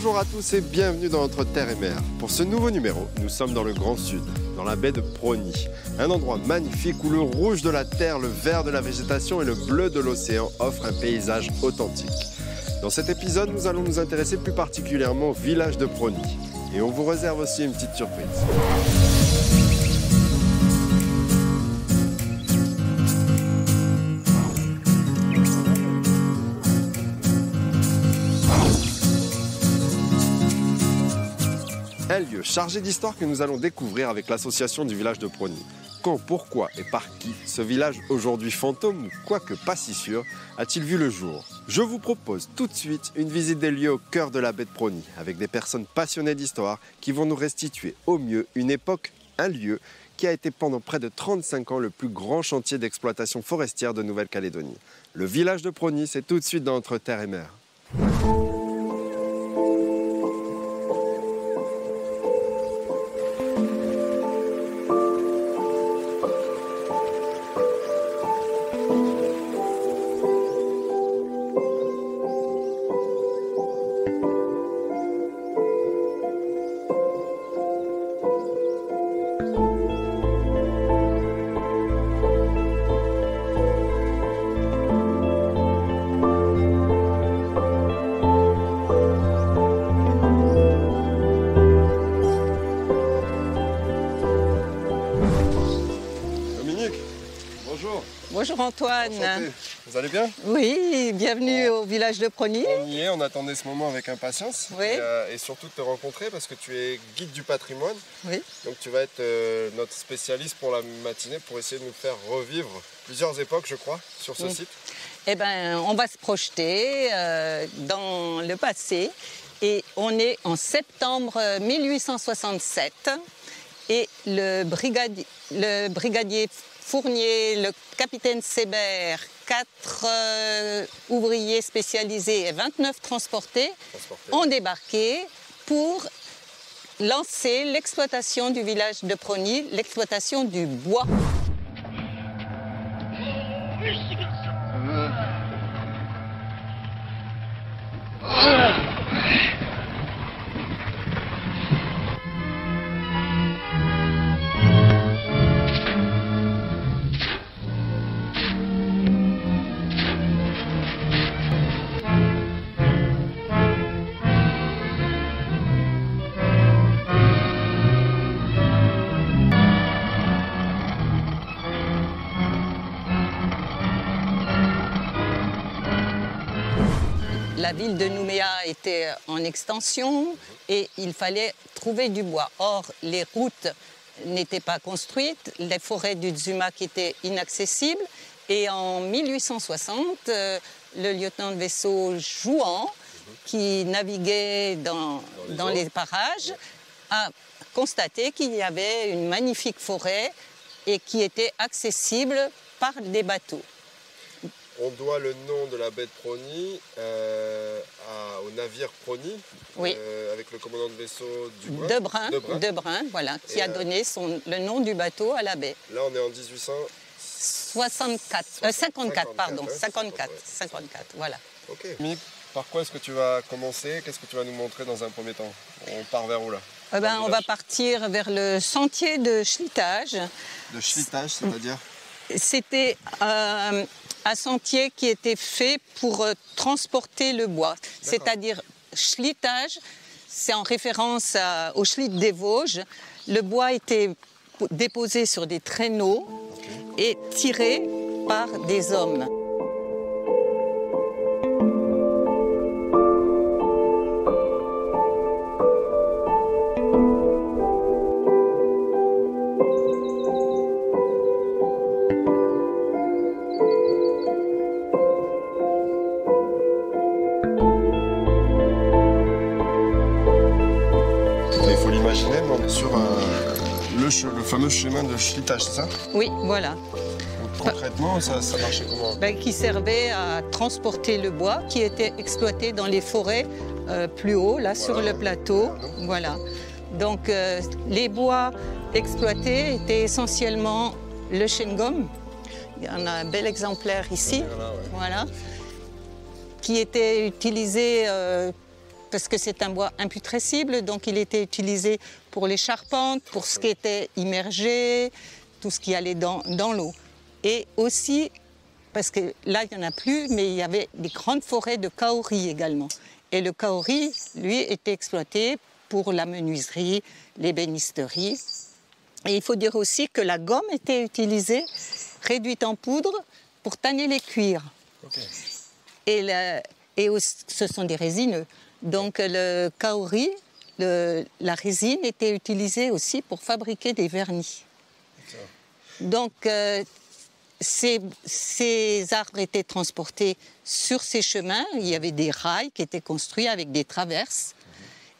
Bonjour à tous et bienvenue dans notre Terre et Mer. Pour ce nouveau numéro, nous sommes dans le Grand Sud, dans la baie de Prony. Un endroit magnifique où le rouge de la terre, le vert de la végétation et le bleu de l'océan offrent un paysage authentique. Dans cet épisode, nous allons nous intéresser plus particulièrement au village de Prony. Et on vous réserve aussi une petite surprise. Un lieu chargé d'histoire que nous allons découvrir avec l'association du village de Prony. Quand, pourquoi et par qui ce village aujourd'hui fantôme, ou quoique pas si sûr, a-t-il vu le jour? Je vous propose tout de suite une visite des lieux au cœur de la baie de Prony, avec des personnes passionnées d'histoire qui vont nous restituer au mieux une époque, un lieu qui a été pendant près de 35 ans le plus grand chantier d'exploitation forestière de Nouvelle-Calédonie. Le village de Prony, c'est tout de suite dans notre Terre et Mer. Bonjour Antoine. Enchanté. Vous allez bien? Oui, bienvenue au village de Prony. On y est, on attendait ce moment avec impatience. Oui. Et surtout de te rencontrer parce que tu es guide du patrimoine. Oui. Donc tu vas être notre spécialiste pour la matinée pour essayer de nous faire revivre plusieurs époques, je crois, sur ce site. Eh bien, on va se projeter dans le passé et on est en septembre 1867 et le brigadier Fournier, le capitaine Sébert, 4 ouvriers spécialisés et 29 transportés ont débarqué pour lancer l'exploitation du village de Prony, l'exploitation du bois. La ville de Nouméa était en extension et il fallait trouver du bois. Or, les routes n'étaient pas construites, les forêts du Tsumak étaient inaccessibles. Et en 1860, le lieutenant de vaisseau Jouan, qui naviguait dans les parages, a constaté qu'il y avait une magnifique forêt et qui était accessible par des bateaux. On doit le nom de la baie de Prony au navire Prony, oui. Avec le commandant de vaisseau Debrun, voilà, qui a donné le nom du bateau à la baie. Là, on est en 54, voilà. Ok. Par quoi est-ce que tu vas commencer? Qu'est-ce que tu vas nous montrer dans un premier temps? On part vers où là? On va partir vers le sentier de Schlitage. De Schlitage, c'est-à-dire? C'était un sentier qui était fait pour transporter le bois. C'est-à-dire, schlitage, c'est en référence au Schlitt des Vosges. Le bois était déposé sur des traîneaux et tiré par des hommes. Le fameux chemin de Schlitage, c'est ça? Oui, voilà. Donc, concrètement, ça marchait comment? Qui servait à transporter le bois qui était exploité dans les forêts plus haut, là, sur le plateau. Voilà. Donc, les bois exploités étaient essentiellement le chewing-gum. Il y en a un bel exemplaire ici, voilà, qui était utilisé parce que c'est un bois imputrescible, donc il était utilisé pour les charpentes, pour ce qui était immergé, tout ce qui allait dans l'eau. Et aussi, parce que là, il n'y en a plus, mais il y avait des grandes forêts de kauri également. Et le kauri, lui, était exploité pour la menuiserie, l'ébénisterie. Et il faut dire aussi que la gomme était utilisée, réduite en poudre, pour tanner les cuirs. Okay. Et ce sont des résineux. Donc le kauri, la résine, était utilisée aussi pour fabriquer des vernis. Donc ces arbres étaient transportés sur ces chemins. Il y avait des rails qui étaient construits avec des traverses.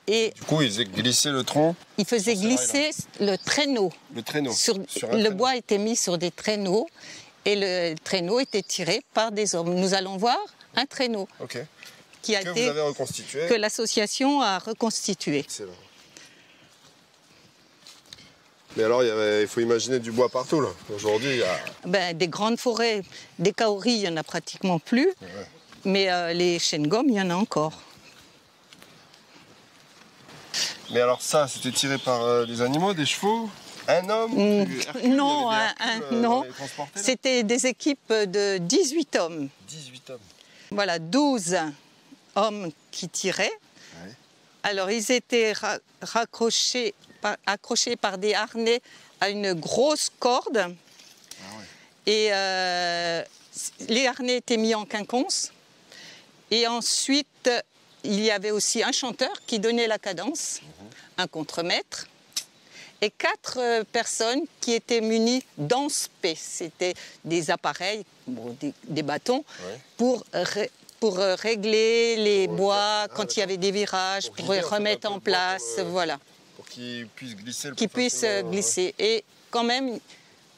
Et du coup, ils faisaient glisser le tronc. Ils faisaient glisser le traîneau. Le traîneau. Le bois était mis sur des traîneaux et le traîneau était tiré par des hommes. Nous allons voir un traîneau vous avez reconstitué. Que l'association a reconstitué. Excellent. Mais alors, il faut imaginer du bois partout, là. Aujourd'hui, il y a... Des grandes forêts, des kauri, il n'y en a pratiquement plus. Ouais. Mais les chênes gommes, il y en a encore. Mais alors ça, c'était tiré par des animaux, des chevaux? Un homme? Hercule, non, non. C'était des équipes de 18 hommes. 18 hommes. Voilà, 12 hommes qui tiraient. Ouais. Alors, ils étaient accrochés par des harnais à une grosse corde. Ah ouais. Et les harnais étaient mis en quinconce. Et ensuite, il y avait aussi un chanteur qui donnait la cadence, un contremaître, et 4 personnes qui étaient munies d'anspé. C'était des appareils, des bâtons, pour régler les bois quand il y a des virages, pour remettre en place, voilà. Pour qu'ils puissent glisser. Glisser. Et quand même,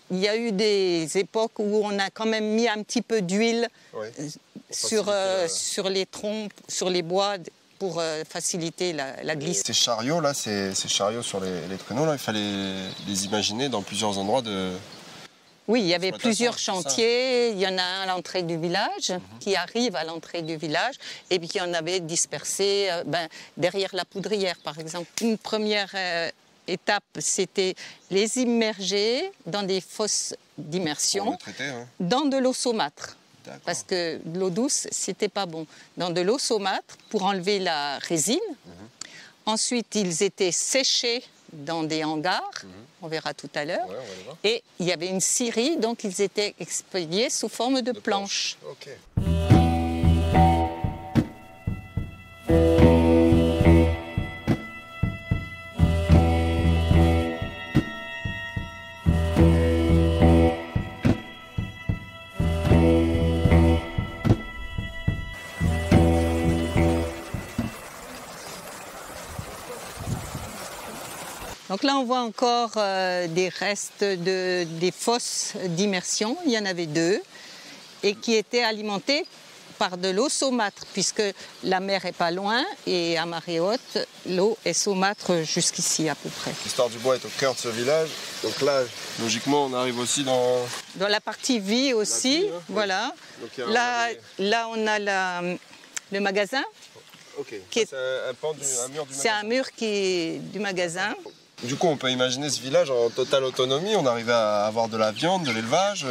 il y a eu des époques où on a quand même mis un petit peu d'huile sur les troncs, sur les bois, pour faciliter la glisse. Ces chariots là, ces chariots sur les traîneaux là, il fallait les imaginer dans plusieurs endroits de... Oui, il y avait plusieurs chantiers. Il y en a un à l'entrée du village, qui arrive à l'entrée du village, et puis il y en avait dispersés derrière la poudrière, par exemple. Une première étape, c'était les immerger dans des fosses d'immersion, dans de l'eau saumâtre. Parce que l'eau douce, c'était pas bon. Dans de l'eau saumâtre pour enlever la résine. Ensuite, ils étaient séchés dans des hangars, on verra tout à l'heure. Et il y avait une scierie, donc ils étaient expédiés sous forme de planches. Okay. Donc là, on voit encore des restes des fosses d'immersion. Il y en avait 2, et qui étaient alimentées par de l'eau saumâtre, puisque la mer n'est pas loin, et à marée haute, l'eau est saumâtre jusqu'ici à peu près. L'histoire du bois est au cœur de ce village. Donc là, logiquement, on arrive aussi dans la partie vie aussi. La vie, hein, voilà. Donc, là, on a le magasin. C'est un mur du magasin. C'est un mur du magasin. Du coup, on peut imaginer ce village en totale autonomie. On arrivait à avoir de la viande, de l'élevage.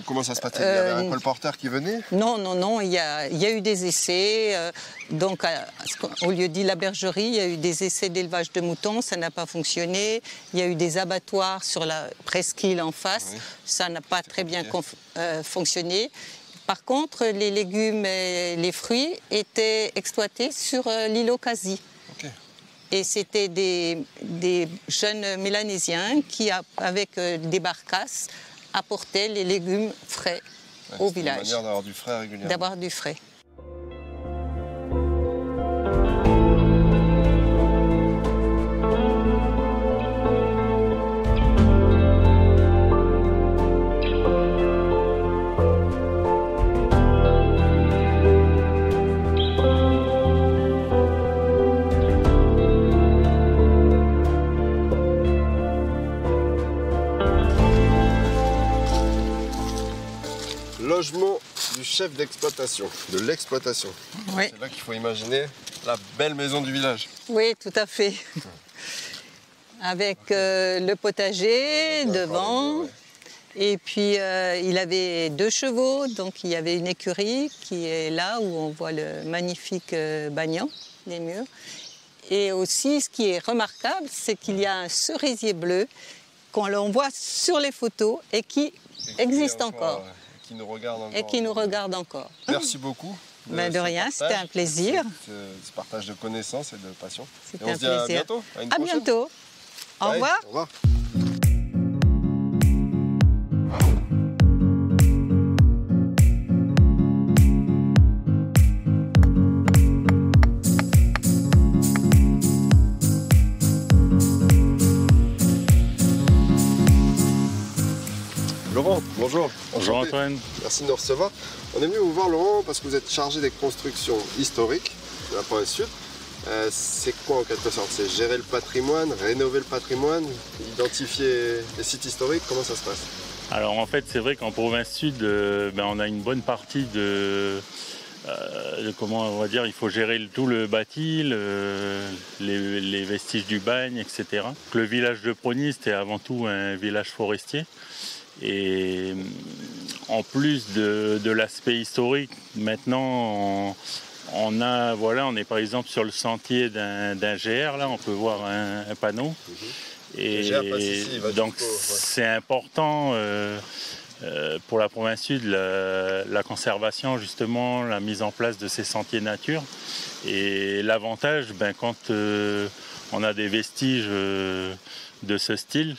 Comment ça se passait? Il y avait un colporteur qui venait? Non. Il y a eu des essais. Donc, au lieu de la bergerie, il y a eu des essais d'élevage de moutons. Ça n'a pas fonctionné. Il y a eu des abattoirs sur la presqu'île en face. Oui. Ça n'a pas très bien fonctionné. Par contre, les légumes et les fruits étaient exploités sur l'île Ocasi. Et c'était des jeunes Mélanésiens qui, avec des barcasses, apportaient les légumes frais au village. C'est une manière d'avoir du frais régulièrement. D'avoir du frais. Logement du chef d'exploitation, de l'exploitation. Oui. C'est là qu'il faut imaginer la belle maison du village. Oui, tout à fait. Avec le potager devant. Ouais. Et puis, il avait 2 chevaux, donc il y avait une écurie qui est là où on voit le magnifique bagnon, les murs. Et aussi, ce qui est remarquable, c'est qu'il y a un cerisier bleu qu'on voit sur les photos et qui existe encore. Qui nous regarde encore. Et qui nous regarde encore. Merci beaucoup. De rien, c'était un plaisir. Ce partage de connaissances et de passion. C'était on un se dit plaisir. à bientôt. À une À prochaine. bientôt. Au Bye. revoir. Au revoir. Laurent, bonjour. Bonjour Enchanté. Antoine. Merci de nous recevoir. On est venu vous voir, Laurent, parce que vous êtes chargé des constructions historiques de la province sud. C'est quoi en quelque sorte? C'est gérer le patrimoine, rénover le patrimoine, identifier les sites historiques? Comment ça se passe? Alors en fait c'est vrai qu'en province sud on a une bonne partie de comment on va dire, il faut gérer tout le bâti, les vestiges du bagne, etc. Le village de Prony c'était avant tout un village forestier. Et en plus de l'aspect historique, maintenant on est par exemple sur le sentier d'un GR, là on peut voir un panneau. Et Le GR passe ici, il va donc jusqu'au- ouais. c'est important pour la province sud, la conservation justement, la mise en place de ces sentiers nature. Et l'avantage, quand on a des vestiges de ce style,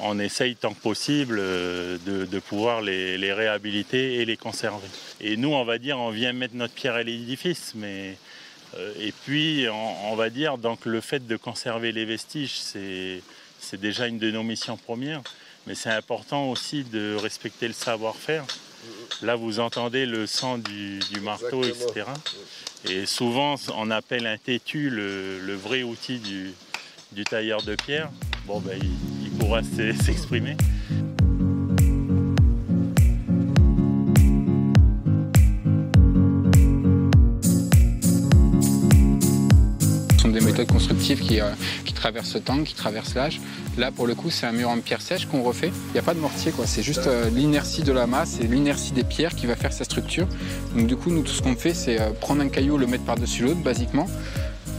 on essaye tant que possible de pouvoir les réhabiliter et les conserver. Et nous, on va dire, on vient mettre notre pierre à l'édifice, mais et puis on va dire, donc le fait de conserver les vestiges, c'est déjà une de nos missions premières, mais c'est important aussi de respecter le savoir-faire. Là, vous entendez le son du marteau, Exactement. etc. Et souvent, on appelle un têtu le vrai outil du tailleur de pierre. Bon, il pourra s'exprimer. Ce sont des méthodes constructives qui traversent le temps, qui traversent l'âge. Là, pour le coup, c'est un mur en pierre sèche qu'on refait. Il n'y a pas de mortier, quoi. C'est juste l'inertie de la masse et l'inertie des pierres qui va faire sa structure. Donc du coup, nous, tout ce qu'on fait, c'est prendre un caillou, le mettre par-dessus l'autre, basiquement.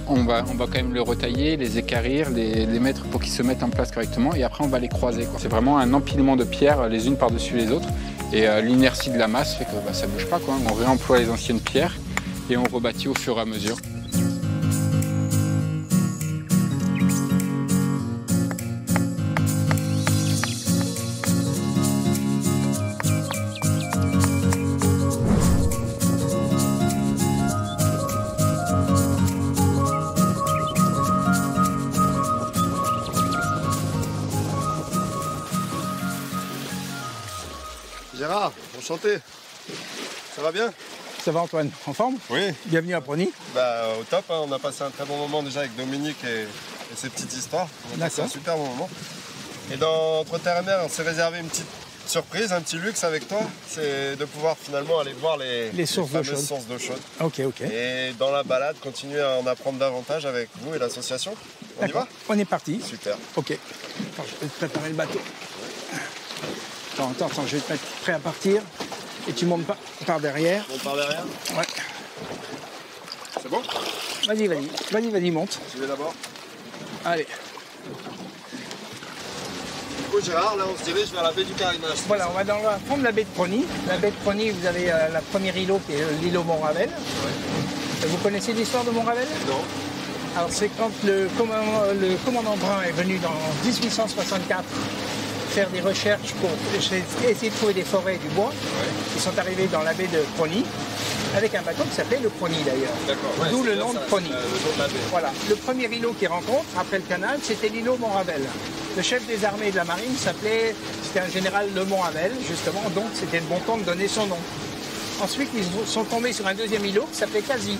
On va quand même le retailler, les équarrir, les mettre pour qu'ils se mettent en place correctement. Et après, on va les croiser, quoi. C'est vraiment un empilement de pierres, les unes par-dessus les autres. Et l'inertie de la masse fait que ça ne bouge pas, quoi. On réemploie les anciennes pierres et on rebâtit au fur et à mesure. Gérard, enchanté. Ça va bien? Ça va Antoine, en forme? Oui. Bienvenue à Prony. Au top, hein. On a passé un très bon moment déjà avec Dominique et ses petites histoires. On a passé un D'accord. super bon moment. Et dans Entre Terre et Mer, on s'est réservé une petite surprise, un petit luxe avec toi. C'est de pouvoir finalement aller voir les sources d'eau fameuses chaude. sources d'eau chaude. Ok. Et dans la balade, continuer à en apprendre davantage avec vous et l'association. On y va? D'accord. On est parti. Super. Ok. Attends, je vais te préparer le bateau. Attends, je vais te mettre prêt à partir. Et tu montes par derrière. On part derrière. Ouais. C'est bon? Vas-y, monte. Je vais d'abord. Allez. Du coup, Gérard, là, on se dirige vers la baie du Carinage. Voilà, on va dans la forme de la baie de Prony. La baie de Prony, vous avez la première îlot qui est l'îlot Montravel. Vous connaissez l'histoire de Montravel? Non. Alors c'est quand le commandant Brun est venu dans 1864 faire des recherches pour essayer de trouver des forêts et du bois. Ils sont arrivés dans la baie de Prony avec un bateau qui s'appelait le Prony d'ailleurs. D'accord. D'où le nom de Prony. Le nom de la baie. Voilà. Le premier îlot qu'ils rencontrent après le canal, c'était l'îlot Montravel. Le chef des armées de la marine c'était un général de Montravel, justement, donc c'était le bon temps de donner son nom. Ensuite, ils sont tombés sur un deuxième îlot qui s'appelait Casi,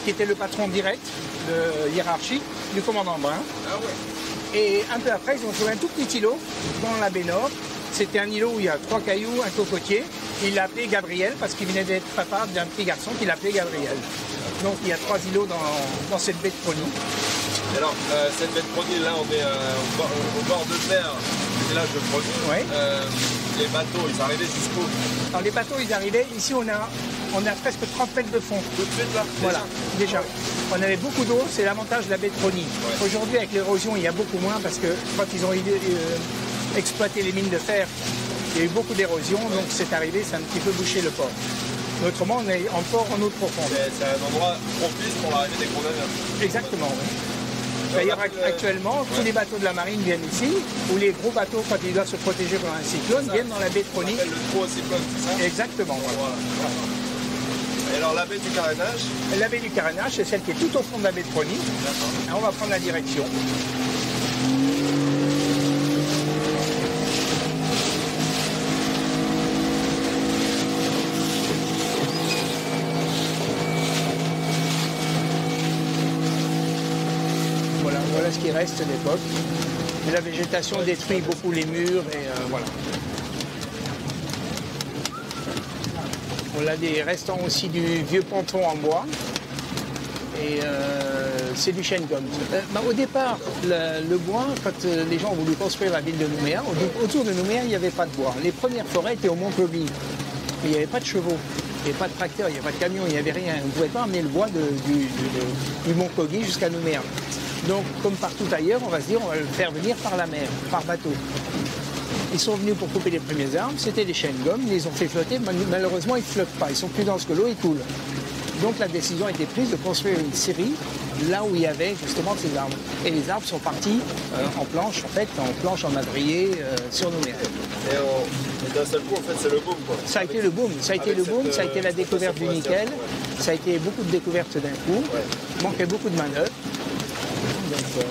qui était le patron direct de hiérarchie du commandant Brun. Ah ouais. Et un peu après, ils ont trouvé un tout petit îlot dans la baie Nord. C'était un îlot où il y a 3 cailloux, un cocotier. Il l'a appelé Gabriel parce qu'il venait d'être papa d'un petit garçon qu'il appelait Gabriel. Donc il y a 3 îlots dans cette baie de Prony. Alors, cette baie de Prony, là, on est au bord de mer du village de Prony. Ouais. Les bateaux, ils arrivaient jusqu'où? Alors les bateaux, ils arrivaient. Ici, on a presque 30 mètres de fond. Tout de suite, là? Voilà, déjà. On avait beaucoup d'eau, c'est l'avantage de la baie de Prony. Ouais. Aujourd'hui, avec l'érosion, il y a beaucoup moins parce que quand ils ont exploité les mines de fer, il y a eu beaucoup d'érosion, donc c'est arrivé, ça a un petit peu bouché le port. Autrement, on est en port en eau profonde. C'est un endroit propice pour l'arrivée des gros navires. Exactement, oui. D'ailleurs, actuellement, tous les bateaux de la marine viennent ici, ou les gros bateaux, quand ils doivent se protéger contre un cyclone, viennent dans la baie de Prony. Le trou au cyclone, c'est ça? Exactement. Voilà. Et alors, la baie du Carénage? La baie du Carénage, c'est celle qui est tout au fond de la baie de Prony. On va prendre la direction. Voilà ce qui reste de l'époque. Et la végétation détruit beaucoup les murs et voilà. On a des restants aussi du vieux ponton en bois. Et c'est du chêne gomme. Au départ, le bois, quand les gens ont voulu construire la ville de Nouméa, autour de Nouméa, il n'y avait pas de bois. Les premières forêts étaient au Mont-Clovis. Mais il n'y avait pas de chevaux. Il n'y avait pas de tracteur, il n'y avait pas de camion, il n'y avait rien. On ne pouvait pas amener le bois du Mont-Clovis jusqu'à Nouméa. Donc, comme partout ailleurs, on va se dire, on va le faire venir par la mer, par bateau. Ils sont venus pour couper les premiers arbres, c'était des chênes gommes, ils les ont fait flotter, malheureusement ils ne flottent pas, ils sont plus denses que l'eau, ils coulent. Donc la décision a été prise de construire une scierie là où il y avait justement ces arbres. Et les arbres sont partis en planche, en madrier sur Nouméa. Et d'un seul coup, en fait, c'est le boom, quoi. Ça a été le boom, ça a été le boom, ça a été la découverte du nickel, ça a été beaucoup de découvertes d'un coup, il manquait beaucoup de manœuvres. Donc,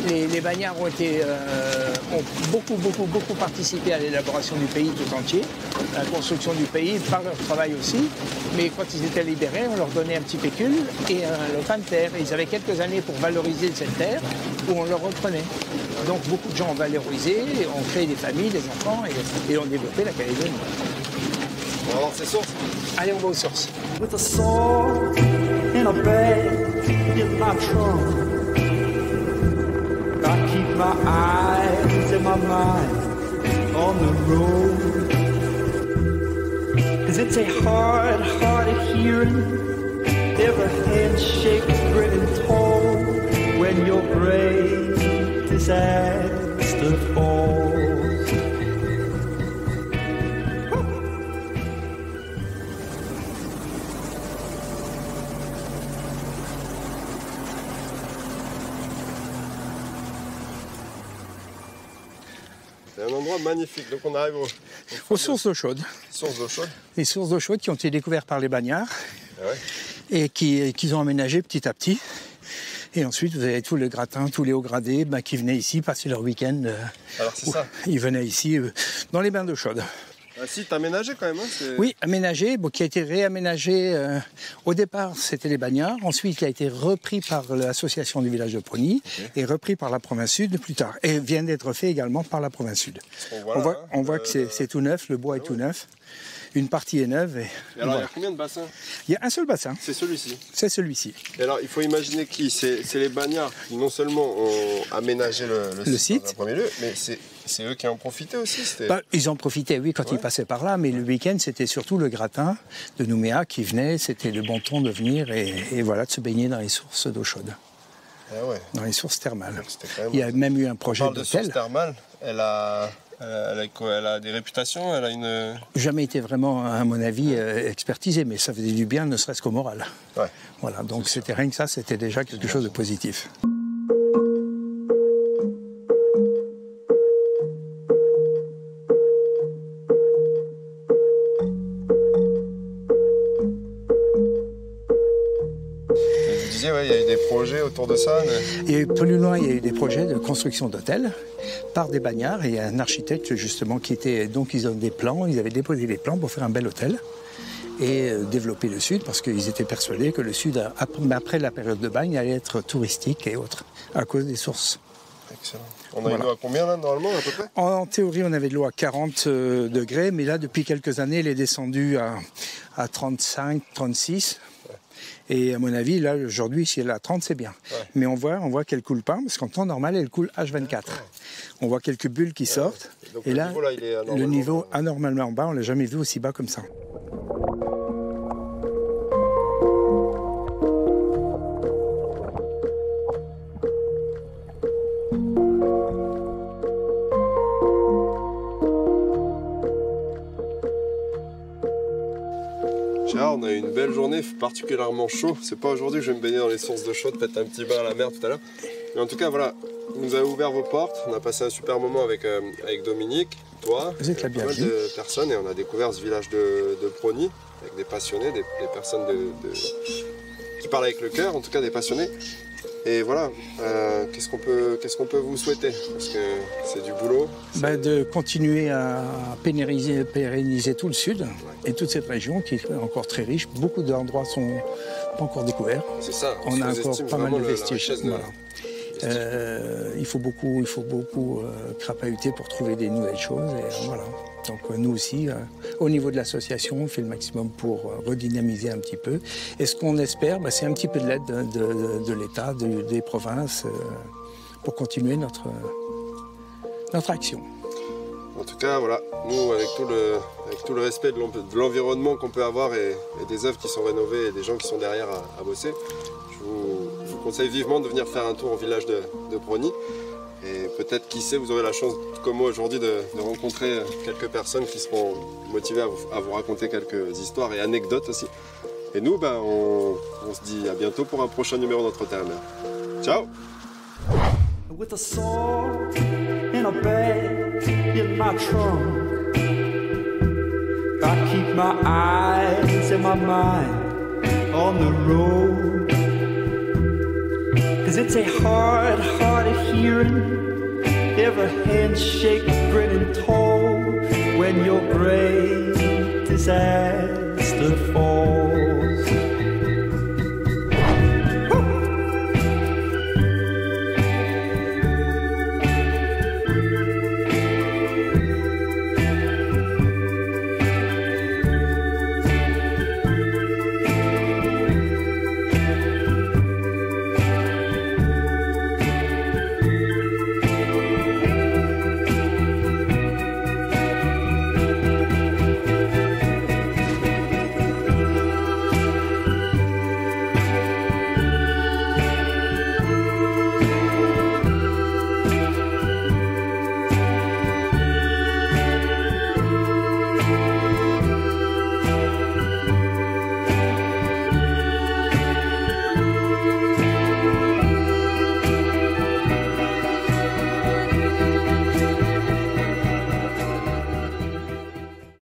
les bagnards ont beaucoup participé à l'élaboration du pays tout entier, à la construction du pays par leur travail aussi. Mais quand ils étaient libérés, on leur donnait un petit pécule et un lopin de terre. Et ils avaient quelques années pour valoriser cette terre où on leur reprenait. Donc beaucoup de gens ont valorisé, ont créé des familles, des enfants et ont développé la Calédonie. On va voir ces sources. Allez, on va aux sources. With a sword in a bag in my trunk, I keep my eyes and my mind on the road. 'Cause it's a hard of hearing, every handshake's gritting cold when your great disaster falls. C'est un endroit magnifique. Donc on arrive aux sources d'eau chaude. Sources d'eau chaude. Les sources d'eau chaude qui ont été découvertes par les bagnards et qu'ils ont aménagées petit à petit. Et ensuite, vous avez tous les gratins, tous les hauts gradés qui venaient ici passer leur week-end. Alors c'est ça. Ils venaient ici dans les bains d'eau chaude. Si, t'as aménagé quand même, hein, Oui, aménagé, qui a été réaménagé. Au départ, c'était les bagnards. Ensuite, il a été repris par l'association du village de Prony et repris par la province sud plus tard. Et vient d'être fait également par la province sud. On voit que c'est tout neuf, le bois est tout neuf. Une partie est neuve. Et alors, il y a combien de bassins? Il y a un seul bassin. C'est celui-ci? C'est celui-ci. Et alors, il faut imaginer qui? C'est les bagnards qui, non seulement ont aménagé le site en premier lieu, mais c'est eux qui en profitaient aussi? Ils en profitaient, oui, quand ils passaient par là, mais le week-end, c'était surtout le gratin de Nouméa qui venait. C'était le bon ton de venir et voilà, de se baigner dans les sources d'eau chaude. Ah ouais. Dans les sources thermales. Il y a même eu un projet d'hôtel. De sources thermales, elle a des réputations, elle a une... Jamais été vraiment, à mon avis, expertisé, mais ça faisait du bien, ne serait-ce qu'au moral. Ouais. Voilà, donc c'était rien que ça, c'était déjà quelque chose de positif. Il y a eu des projets autour de ça. Et plus loin, il y a eu des projets de construction d'hôtels par des bagnards et un architecte justement qui était... Donc ils ont des plans, ils avaient déposé les plans pour faire un bel hôtel et développer le sud parce qu'ils étaient persuadés que le sud, après la période de bagne, allait être touristique et autres à cause des sources. Excellent. On a une eau à combien là, normalement, à peu près? En théorie, on avait de l'eau à 40 degrés, mais là, depuis quelques années, elle est descendue à 35, 36. Ouais. Et à mon avis, là, aujourd'hui, si elle est à 30, c'est bien. Ouais. Mais on voit qu'elle ne coule pas, parce qu'en temps normal, elle coule H24. Ouais. On voit quelques bulles qui sortent. Donc, et là, le niveau anormalement bas, on ne l'a jamais vu aussi bas comme ça. Gérard, on a eu une belle journée, particulièrement chaud. C'est pas aujourd'hui que je vais me baigner dans les sources de chaude, peut-être un petit bain à la mer tout à l'heure. Mais en tout cas, voilà, vous nous avez ouvert vos portes. On a passé un super moment avec Dominique, toi, pas mal de personnes, et on a découvert ce village de Prony avec des passionnés, des personnes qui parlent avec le cœur, en tout cas des passionnés. Et voilà, qu'est-ce qu'on peut vous souhaiter? Parce que c'est du boulot. De continuer à pérenniser tout le sud et toute cette région qui est encore très riche. Beaucoup d'endroits sont pas encore découverts. C'est ça. On a encore pas mal de vestiges. Il faut beaucoup crapahuter pour trouver des nouvelles choses. Et voilà. Donc nous aussi, au niveau de l'association, on fait le maximum pour redynamiser un petit peu. Et ce qu'on espère, c'est un petit peu de l'aide de l'État, des provinces, pour continuer notre action. En tout cas, voilà, nous, avec tout le respect de l'environnement qu'on peut avoir et des œuvres qui sont rénovées et des gens qui sont derrière à bosser, je vous conseille vivement de venir faire un tour au village de Prony. Et peut-être, qui sait, vous aurez la chance, comme moi aujourd'hui, de rencontrer quelques personnes qui seront motivées à vous raconter quelques histoires et anecdotes aussi. Et nous, on se dit à bientôt pour un prochain numéro d'Entretien. Ciao! With a sword and a bag in my trunk, I keep my eyes and my mind on the road. 'Cause it's a hard of hearing, every handshake, grin and toe when your great disaster falls.